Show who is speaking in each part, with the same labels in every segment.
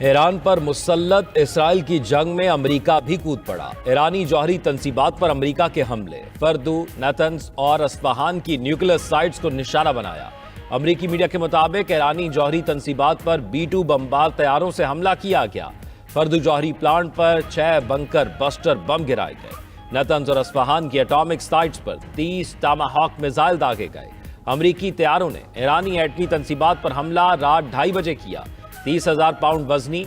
Speaker 1: ایران پر مسلط اسرائیل کی جنگ میں امریکہ بھی کود پڑا۔ ایرانی جوہری تنصیبات پر امریکہ کے حملے، فردو، نتنز اور اصفہان کی نیوکلیئر سائٹس کو نشانہ بنایا۔ امریکی میڈیا کے مطابق ایرانی جوہری تنصیبات پر B-2 بمبار طیاروں سے حملہ کیا گیا۔ فردو جوہری پلانٹ پر 6 بنکر بسٹر بم گرائے گئے۔ نتنز اور اصفہان کی ایٹامک سائٹس پر 30 ٹاماہاک میزائل داغے گئے۔ امریکی طیاروں نے ایرانی ایٹمی تنصیبات پر حملہ رات 2:30 بجے کیا۔ 30,000 پاؤنڈ وزنی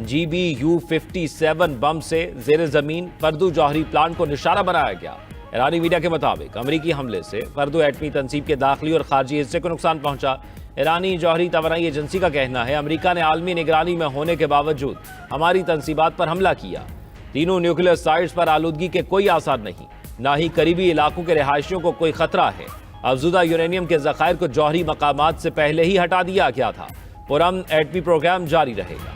Speaker 1: GBU-57 بم سے زیر زمین فردو جوہری پلانٹ کو نشانہ بنایا گیا۔ ایرانی میڈیا کے مطابق امریکی حملے سے فردو ایٹمی تنصیب کے داخلی اور خارجی حصے کو نقصان پہنچا۔ ایرانی جوہری توانائی ایجنسی کا کہنا ہے امریکہ نے عالمی نگرانی میں ہونے کے باوجود ہماری تنصیبات پر حملہ کیا۔ تینوں نیوکلیئر سائٹس پر آلودگی کے کوئی آثار نہیں، نہ ہی قریبی علاقوں کے رہائشیوں کو کوئی خطرہ ہے۔ افزودہ یورینیم کے ذخائر کو جوہری مقامات سے پہلے ہی ہٹا دیا گیا تھا۔ پرامن ایٹمی پروگرام جاری رہے گا۔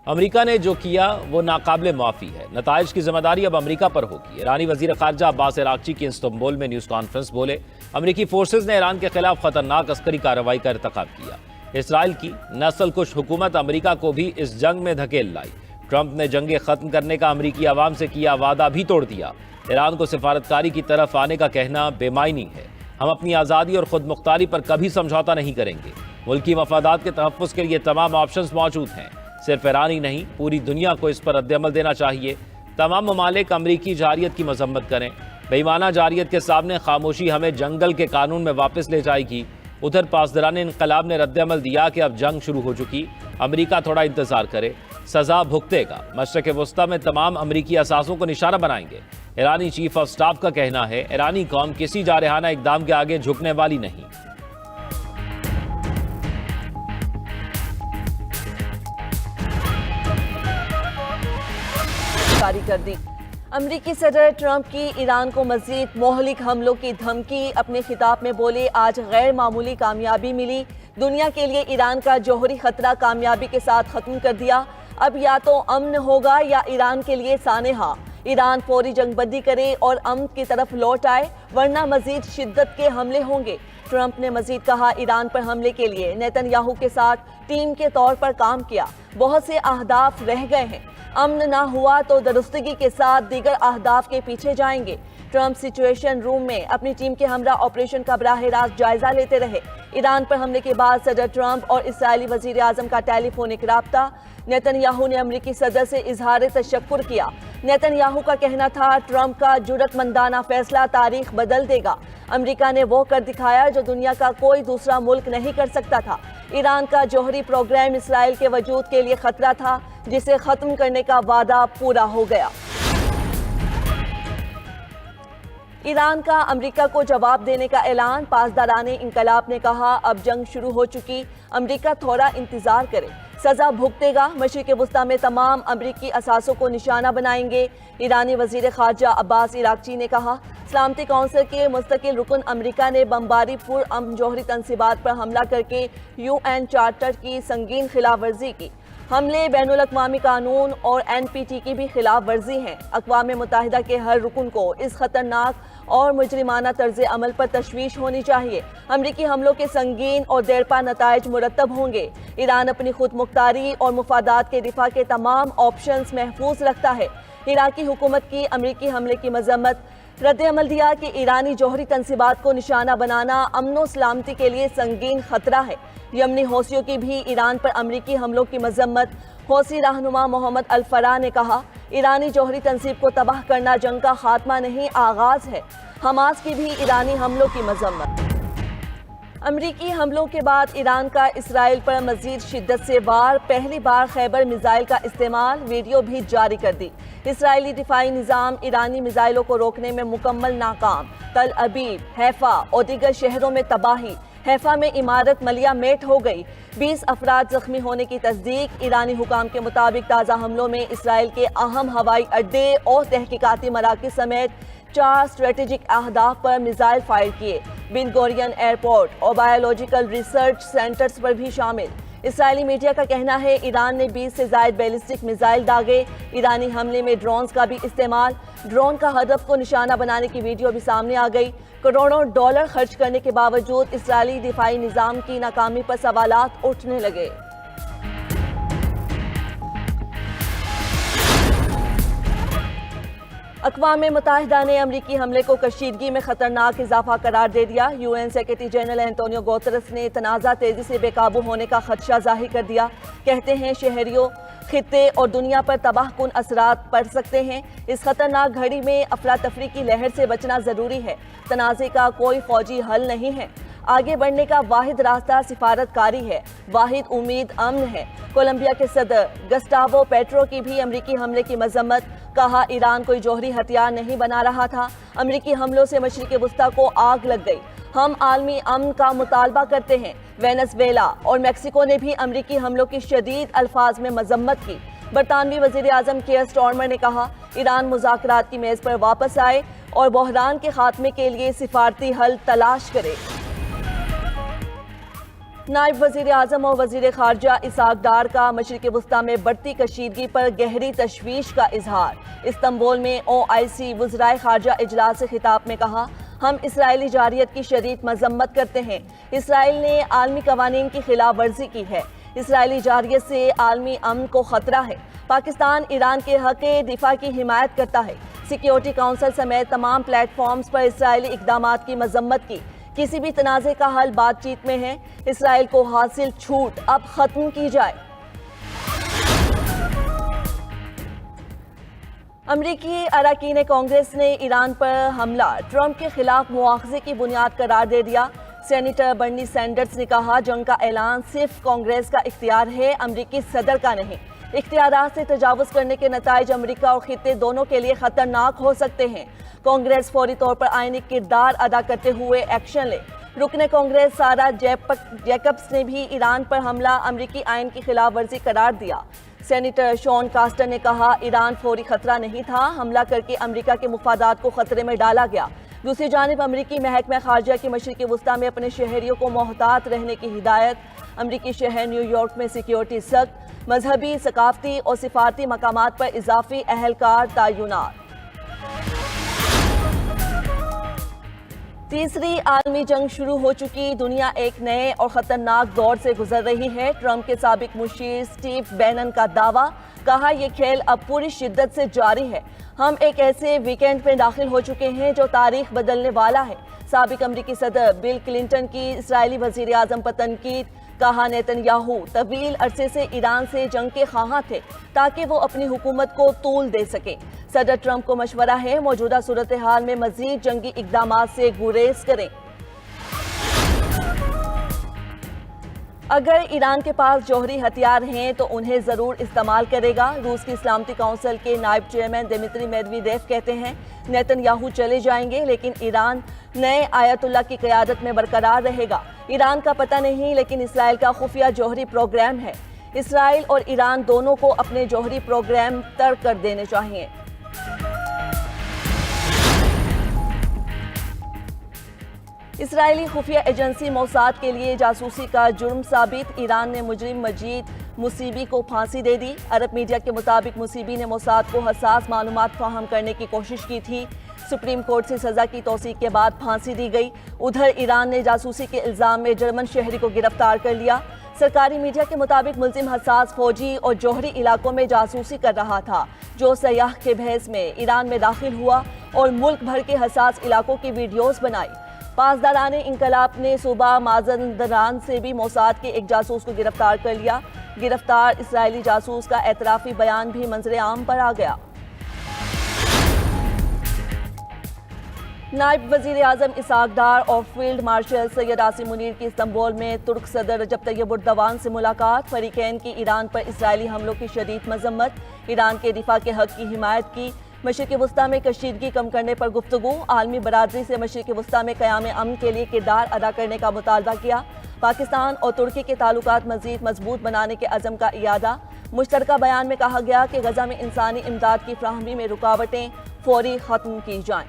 Speaker 1: امریکہ نے جو کیا وہ ناقابل معافی ہے، نتائج کی ذمہ داری اب امریکہ پر ہوگی۔ ایرانی وزیر خارجہ عباس عراقچی کی استنبول میں نیوز کانفرنس بولے، امریکی فورسز نے ایران کے خلاف خطرناک عسکری کارروائی کا ارتکاب کیا۔ اسرائیل کی نسل کش حکومت امریکہ کو بھی اس جنگ میں دھکیل لائی۔ ٹرمپ نے جنگیں ختم کرنے کا امریکی عوام سے کیا وعدہ بھی توڑ دیا۔ ایران کو سفارتکاری کی طرف آنے کا کہنا بے معنی ہے۔ ہم اپنی آزادی اور خود مختاری پر کبھی سمجھوتہ نہیں کریں گے۔ ملکی مفادات کے تحفظ کے لیے تمام آپشنز موجود ہیں۔ صرف ایران ہی نہیں، پوری دنیا کو اس پر رد عمل دینا چاہیے۔ تمام ممالک امریکی جارحیت کی مذمت کریں۔ بے ایمانہ جارحیت کے سامنے خاموشی ہمیں جنگل کے قانون میں واپس لے جائے گی۔ ادھر پاسداران انقلاب نے رد عمل دیا کہ اب جنگ شروع ہو چکی، امریکہ تھوڑا انتظار کرے، سزا بھگتے گا۔ مشرق وسطیٰ میں تمام امریکی اثاثوں کو نشانہ بنائیں گے۔ ایرانی چیف آف سٹاف کا کہنا ہے ایرانی قوم کسی جارحانہ اقدام کے آگے جھکنے والی نہیں۔
Speaker 2: جاری کر دی۔ امریکی صدر ٹرمپ کی ایران کو مزید مہلک حملوں کی دھمکی، اپنے خطاب میں بولے آج غیر معمولی کامیابی ملی، دنیا کے لیے ایران کا جوہری خطرہ کامیابی کے ساتھ ختم کر دیا، اب یا تو امن ہوگا یا ایران کے لیے سانحہ، ایران فوری جنگ بندی کرے اور امن کی طرف لوٹ آئے ورنہ مزید شدت کے حملے ہوں گے۔ ٹرمپ نے مزید کہا ایران پر حملے کے لیے نیتن یاہو کے ساتھ ٹیم کے طور پر کام کیا، بہت سے اہداف رہ گئے ہیں، امن نہ ہوا تو درستگی کے ساتھ دیگر اہداف کے پیچھے جائیں گے۔ ٹرمپ سچویشن روم میں اپنی ٹیم کے ہمراہ آپریشن کا براہ راست جائزہ لیتے رہے۔ ایران پر حملے کے بعد صدر ٹرمپ اور اسرائیلی وزیر اعظم کا ٹیلی فونک رابطہ، نیتن یاہو نے امریکی صدر سے اظہار تشکر کیا۔ نیتن یاہو کا کہنا تھا ٹرمپ کا جرأت مندانہ فیصلہ تاریخ بدل دے گا، امریکہ نے وہ کر دکھایا جو دنیا کا کوئی دوسرا ملک نہیں کر سکتا تھا۔ ایران کا جوہری پروگرام اسرائیل کے وجود کے لیے خطرہ تھا، جسے ختم کرنے کا وعدہ پورا ہو گیا۔ ایران کا امریکہ کو جواب دینے کا اعلان، پاسداران انقلاب نے کہا اب جنگ شروع ہو چکی، امریکہ تھوڑا انتظار کرے، سزا بھگتے گا، مشرق وسطیٰ میں تمام امریکی اثاثوں کو نشانہ بنائیں گے۔ ایرانی وزیر خارجہ عباس عراقچی نے کہا سلامتی کونسل کے مستقل رکن امریکہ نے بمباری پر امن جوہری تنصیبات پر حملہ کر کے UN چارٹر کی سنگین خلاف ورزی کی۔ حملے بین الاقوامی قانون اور NPT کی بھی خلاف ورزی ہیں۔ اقوام متحدہ کے ہر رکن کو اس خطرناک اور مجرمانہ طرز عمل پر تشویش ہونی چاہیے۔ امریکی حملوں کے سنگین اور دیرپا نتائج مرتب ہوں گے۔ ایران اپنی خود مختاری اور مفادات کے دفاع کے تمام آپشنز محفوظ رکھتا ہے۔ عراقی حکومت کی امریکی حملے کی مذمت، رد عمل دیا کہ ایرانی جوہری تنصیبات کو نشانہ بنانا امن و سلامتی کے لیے سنگین خطرہ ہے۔ یمنی حوثیوں کی بھی ایران پر امریکی حملوں کی مذمت، حوثی رہنما محمد الفرح نے کہا ایرانی جوہری تنصیب کو تباہ کرنا جنگ کا خاتمہ نہیں آغاز ہے۔ حماس کی بھی ایرانی حملوں کی مذمت۔ امریکی حملوں کے بعد ایران کا اسرائیل پر مزید شدت سے وار، پہلی بار خیبر میزائل کا استعمال، ویڈیو بھی جاری کر دی۔ اسرائیلی دفاعی نظام ایرانی میزائلوں کو روکنے میں مکمل ناکام، تل ابیب، حیفا اور دیگر شہروں میں تباہی، حیفا میں عمارت ملیہ میٹ ہو گئی، 20 افراد زخمی ہونے کی تصدیق۔ ایرانی حکام کے مطابق تازہ حملوں میں اسرائیل کے اہم ہوائی اڈے اور تحقیقاتی مراکز سمیت 4 اسٹریٹجک اہداف پر میزائل فائر کیے، بن گورین ایئرپورٹ اور بایولوجیکل ریسرچ سینٹرز پر بھی شامل۔ اسرائیلی میڈیا کا کہنا ہے ایران نے 20 سے زائد بیلسٹک میزائل داغے، ایرانی حملے میں ڈرونز کا بھی استعمال، ڈرون کا ہدف کو نشانہ بنانے کی ویڈیو بھی سامنے آ گئی۔ کروڑوں ڈالر خرچ کرنے کے باوجود اسرائیلی دفاعی نظام کی ناکامی پر سوالات اٹھنے لگے۔ اقوام متحدہ نے امریکی حملے کو کشیدگی میں خطرناک اضافہ قرار دے دیا۔ U N secretary general Antonio Guterres نے تنازع تیزی سے بے قابو ہونے کا خدشہ ظاہر کر دیا۔ کہتے ہیں شہریوں، خطے اور دنیا پر تباہ کن اثرات پڑ سکتے ہیں۔ اس خطرناک گھڑی میں افراتفری کی لہر سے بچنا ضروری ہے۔ تنازع کا کوئی فوجی حل نہیں ہے۔ آگے بڑھنے کا واحد راستہ سفارت کاری ہے، واحد امید امن ہے۔ کولمبیا کے صدر گسٹاوو پیٹرو کی بھی امریکی حملے کی مذمت، کہا ایران کوئی جوہری ہتھیار نہیں بنا رہا تھا، امریکی حملوں سے مشرق وسطی کو آگ لگ گئی، ہم عالمی امن کا مطالبہ کرتے ہیں۔ وینزویلا اور میکسیکو نے بھی امریکی حملوں کی شدید الفاظ میں مذمت کی۔ برطانوی وزیر اعظم کیئر سٹارمر نے کہا ایران مذاکرات کی میز پر واپس آئے اور بحران کے خاتمے کے لیے سفارتی حل تلاش کرے۔ نائب وزیر اعظم اور وزیر خارجہ اسحاق ڈار کا مشرق وسطی میں بڑھتی کشیدگی پر گہری تشویش کا اظہار۔ استنبول میں OIC وزرائے خارجہ اجلاس سے خطاب میں کہا ہم اسرائیلی جارحیت کی شدید مذمت کرتے ہیں۔ اسرائیل نے عالمی قوانین کی خلاف ورزی کی ہے۔ اسرائیلی جارحیت سے عالمی امن کو خطرہ ہے۔ پاکستان ایران کے حق دفاع کی حمایت کرتا ہے۔ سیکیورٹی کونسل سمیت تمام پلیٹ فارمز پر اسرائیلی اقدامات کی مذمت کی۔ کسی بھی تنازع کا حل بات چیت میں ہے، اسرائیل کو حاصل چھوٹ اب ختم کی جائے۔ امریکی اراکین کانگریس نے ایران پر حملہ ٹرمپ کے خلاف مواخذے کی بنیاد قرار دے دیا۔ سینیٹر برنی سینڈرز نے کہا جنگ کا اعلان صرف کانگریس کا اختیار ہے، امریکی صدر کا نہیں۔ اختیارات سے تجاوز کرنے کے نتائج امریکہ اور خطے دونوں کے لیے خطرناک ہو سکتے ہیں۔ کانگریس فوری طور پر آئینی کردار ادا کرتے ہوئے ایکشن لے۔ رکن کانگریس سارا جیکبز نے بھی ایران پر حملہ امریکی آئین کی خلاف ورزی قرار دیا۔ سینیٹر شون کاسٹر نے کہا ایران فوری خطرہ نہیں تھا، حملہ کر کے امریکہ کے مفادات کو خطرے میں ڈالا گیا۔ دوسری جانب امریکی محکمہ خارجہ کی مشرق وسطی میں اپنے شہریوں کو محتاط رہنے کی ہدایت۔ امریکی شہر نیو یارک میں سیکیورٹی سخت، مذہبی، ثقافتی اور سفارتی مقامات پر اضافی اہلکار تعینات۔ تیسری عالمی جنگ شروع ہو چکی، دنیا ایک نئے اور خطرناک دور سے گزر رہی ہے۔ ٹرمپ کے سابق مشیر سٹیو بینن کا دعویٰ، کہا یہ کھیل اب پوری شدت سے جاری ہے، ہم ایک ایسے ویکینڈ میں داخل ہو چکے ہیں جو تاریخ بدلنے والا ہے۔ سابق امریکی صدر بل کلنٹن کی اسرائیلی وزیر اعظم پر تنقید، کہا نیتن یاہو طویل عرصے سے ایران سے جنگ کے خواہاں تھے تاکہ وہ اپنی حکومت کو طول دے سکیں۔ صدر ٹرمپ کو مشورہ ہے موجودہ صورتحال میں مزید جنگی اقدامات سے گریز کریں۔ اگر ایران کے پاس جوہری ہتھیار ہیں تو انہیں ضرور استعمال کرے گا۔ روس کی سلامتی کونسل کے نائب چیئرمین دمیتری میدویدیو کہتے ہیں نیتن یاہو چلے جائیں گے لیکن ایران نئے آیت اللہ کی قیادت میں برقرار رہے گا۔ ایران کا پتہ نہیں لیکن اسرائیل کا خفیہ جوہری پروگرام ہے۔ اسرائیل اور ایران دونوں کو اپنے جوہری پروگرام ترک کر دینے چاہیے۔ اسرائیلی خفیہ ایجنسی موساد کے لیے جاسوسی کا جرم ثابت، ایران نے مجرم مجید مصیبی کو پھانسی دے دی۔ عرب میڈیا کے مطابق مصیبی نے موساد کو حساس معلومات فراہم کرنے کی کوشش کی تھی۔ سپریم کورٹ سے سزا کی توثیق کے بعد پھانسی دی گئی۔ ادھر ایران نے جاسوسی کے الزام میں جرمن شہری کو گرفتار کر لیا۔ سرکاری میڈیا کے مطابق ملزم حساس فوجی اور جوہری علاقوں میں جاسوسی کر رہا تھا، جو سیاح کے بحث میں ایران میں داخل ہوا اور ملک بھر کے حساس علاقوں کی ویڈیوز بنائی۔ پاسداران انقلاب نے صوبہ مازندران سے بھی موساد کے ایک جاسوس کو گرفتار کر لیا۔ گرفتار اسرائیلی جاسوس کا اعترافی بیان بھی منظر عام پر آ گیا۔ نائب وزیر اعظم اسحاق ڈار اور فیلڈ مارشل سید عاصم منیر کی استنبول میں ترک صدر رجب طیب اردوان سے ملاقات، فریقین کی ایران پر اسرائیلی حملوں کی شدید مذمت، ایران کے دفاع کے حق کی حمایت کی، مشرق وسطی میں کشیدگی کم کرنے پر گفتگو، عالمی برادری سے مشرق وسطی میں قیام امن کے لیے کردار ادا کرنے کا مطالبہ کیا، پاکستان اور ترکی کے تعلقات مزید مضبوط بنانے کے عزم کا اعادہ۔ مشترکہ بیان میں کہا گیا کہ غزہ میں انسانی امداد کی فراہمی میں رکاوٹیں فوری ختم کی جائیں۔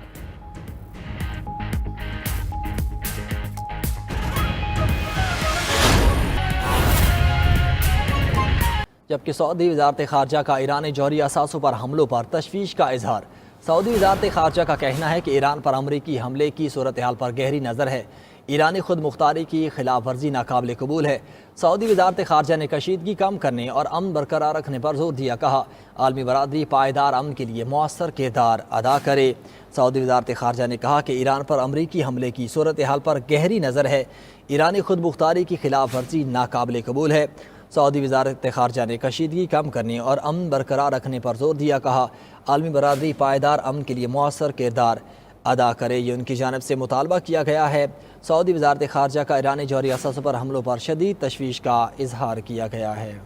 Speaker 3: جبکہ سعودی وزارت خارجہ کا ایرانی جوہری اثاثوں پر حملوں پر تشویش کا اظہار۔ سعودی وزارت خارجہ کا کہنا ہے کہ ایران پر امریکی حملے کی صورتحال پر گہری نظر ہے۔ ایرانی خود مختاری کی خلاف ورزی ناقابل قبول ہے۔ سعودی وزارت خارجہ نے کشیدگی کم کرنے اور امن برقرار رکھنے پر زور دیا، کہا عالمی برادری پائیدار امن کے لیے مؤثر کردار ادا کرے۔ سعودی وزارت خارجہ نے کہا کہ ایران پر امریکی حملے کی صورتحال پر گہری نظر ہے۔ ایرانی خود مختاری کی خلاف ورزی ناقابل قبول ہے۔ سعودی وزارت خارجہ نے کشیدگی کم کرنے اور امن برقرار رکھنے پر زور دیا، کہا عالمی برادری پائیدار امن کے لیے مؤثر کردار ادا کرے، یہ ان کی جانب سے مطالبہ کیا گیا ہے۔ سعودی وزارت خارجہ کا ایرانی جوہری اثاثوں پر حملوں پر شدید تشویش کا اظہار کیا گیا ہے۔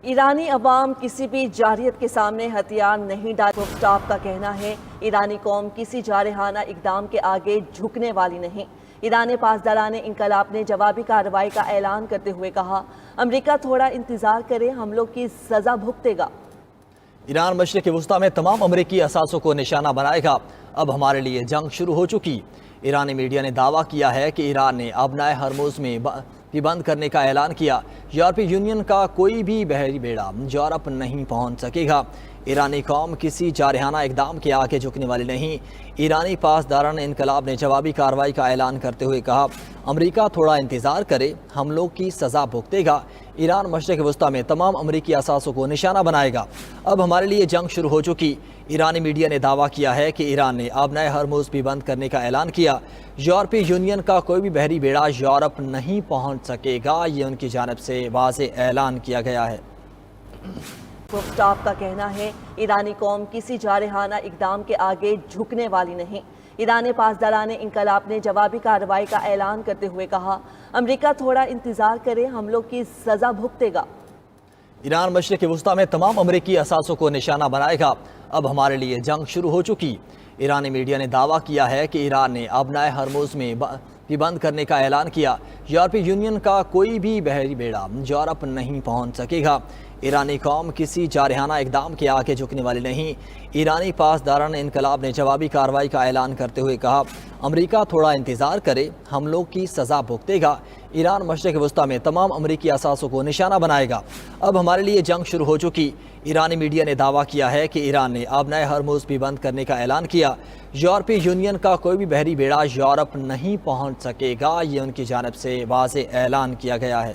Speaker 2: ایرانی عوام کسی بھی جارحیت کے سامنے ہتھیار نہیں ڈال۔ اسٹاف کا کہنا ہے ایرانی قوم کسی جارحانہ اقدام کے آگے جھکنے والی نہیں۔ ایران پاسداران انقلاب نے جوابی کارروائی کا اعلان کرتے ہوئے کہا امریکہ تھوڑا انتظار کرے، حملوں کی سزا بھگتے گا۔
Speaker 3: ایران مشرق وسطی میں تمام امریکی اثاثوں کو نشانہ بنائے گا، اب ہمارے لیے جنگ شروع ہو چکی۔ ایرانی میڈیا نے دعویٰ کیا ہے کہ ایران نے ابنائے ہرموز میں بھی بند کرنے کا اعلان کیا۔ یورپی یونین کا کوئی بھی بحری بیڑا یورپ نہیں پہنچ سکے گا۔ ایرانی قوم کسی جارحانہ اقدام کے آگے جھکنے والی نہیں۔ ایرانی پاسداران انقلاب نے جوابی کارروائی کا اعلان کرتے ہوئے کہا امریکہ تھوڑا انتظار کرے، حملوں کی سزا بھگتے گا۔ ایران مشرق وسطی میں تمام امریکی اثاثوں کو نشانہ بنائے گا، اب ہمارے لیے جنگ شروع ہو چکی۔ ایرانی میڈیا نے دعویٰ کیا ہے کہ ایران نے آبنائے ہرموز بھی بند کرنے کا اعلان کیا۔ یورپی یونین کا کوئی بھی بحری بیڑا یورپ نہیں پہنچ سکے گا، یہ ان کی جانب سے واضح اعلان کیا گیا ہے۔
Speaker 2: اسٹاف کا کہنا ہے ایرانی قوم کسی جارحانہ اقدام کے آگے جھکنے والی نہیں۔ ایران پاسداران انقلاب نے جوابی کارروائی کا اعلان کرتے ہوئے کہا امریکہ تھوڑا انتظار کرے، حملوں کی سزا بھگتے گا۔
Speaker 3: ایران مشرق وسطی میں تمام امریکی اثاثوں کو نشانہ بنائے گا، اب ہمارے لیے جنگ شروع ہو چکی۔ ایرانی میڈیا نے دعویٰ کیا ہے کہ ایران نے ابنائے ہرموز میں بھی بند کرنے کا اعلان کیا۔ یورپی یونین کا کوئی بھی بحری بیڑا یورپ نہیں پہنچ سکے گا۔ ایرانی قوم کسی جارحانہ اقدام کے آگے جھکنے والی نہیں۔ ایرانی پاسداران انقلاب نے جوابی کارروائی کا اعلان کرتے ہوئے کہا امریکہ تھوڑا انتظار کرے، حملوں کی سزا بھگتے گا۔ ایران مشرق وسطی میں تمام امریکی اثاثوں کو نشانہ بنائے گا، اب ہمارے لیے جنگ شروع ہو چکی۔ ایرانی میڈیا نے دعویٰ کیا ہے کہ ایران نے آبنائے ہرموز بھی بند کرنے کا اعلان کیا۔ یورپی یونین کا کوئی بھی بحری بیڑا یورپ نہیں پہنچ سکے گا، یہ ان کی جانب سے واضح اعلان کیا گیا ہے۔